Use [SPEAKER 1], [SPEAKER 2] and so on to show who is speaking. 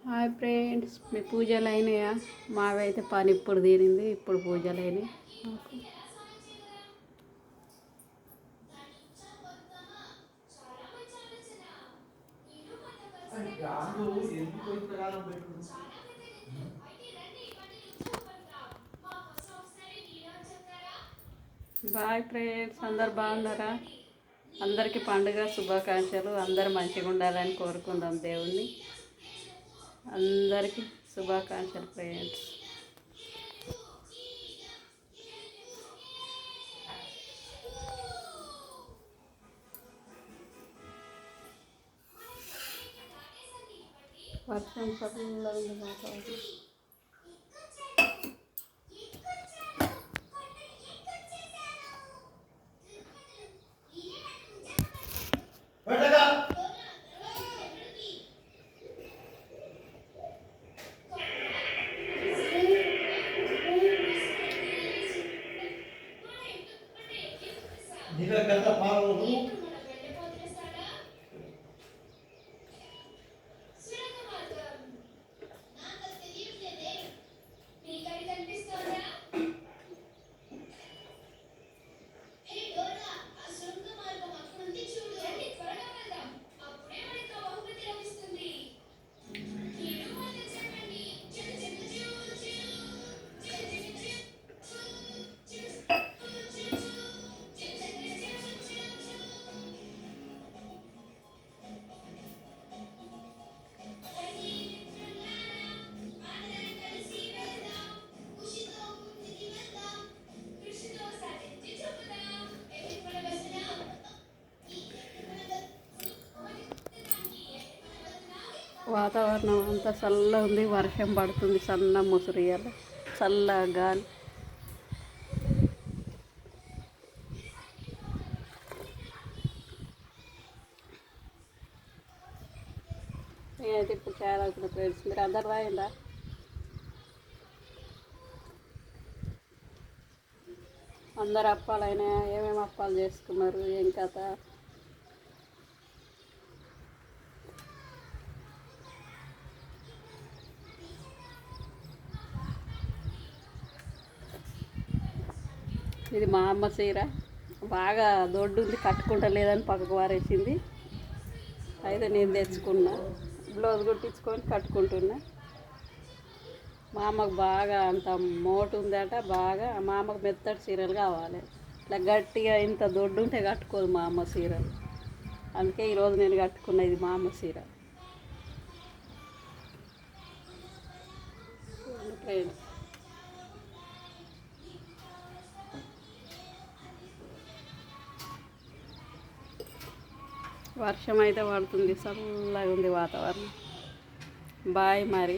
[SPEAKER 1] Hi friends, మీ పూజలు అయినాయా? మావి అయితే పని ఇప్పుడు తీరింది, ఇప్పుడు పూజలు అయినాయి. బాయ్ ఫ్రెండ్స్, అందరు బాగున్నారా? అందరికీ పండుగ శుభాకాంక్షలు. అందరు మంచిగా ఉండాలని కోరుకుందాం దేవుణ్ణి. అందరికీ శుభాకాంక్షలు ఫ్రెండ్స్. వర్షం చల్లగా ఉంది వాతావరణం. వాతావరణం అంతా చల్లగా ఉంది, వర్షం పడుతుంది, సన్న ముసురియాల చల్ల గాలి. నేనైతే ఇప్పుడు చాలా ఫ్రెండ్స్, మీరు అందరు రాయిందా? అందరు అప్పాలైనా ఏమేమి అప్పాలు చేసుకున్నారు, ఏం కథ? ఇది మా అమ్మ చీర, బాగా దొడ్డు ఉంది, కట్టుకుంటలేదని పక్కకు వారేసింది. అయితే నేను తెచ్చుకున్నా, బ్లౌజ్ కుట్టించుకొని కట్టుకుంటున్నా. మా అమ్మకు బాగా అంత మోటు ఉందట, బాగా మా అమ్మకు మెత్తటి చీరలు కావాలి. ఇట్లా గట్టిగా ఇంత దొడ్డు ఉంటే కట్టుకోదు మా అమ్మ చీరలు. అందుకే ఈరోజు నేను కట్టుకున్న ఇది మా అమ్మ చీర. ఫ్రెండ్స్, వర్షం అయితే పడుతుంది, చల్లగా ఉంది వాతావరణం. బాయ్ మరి.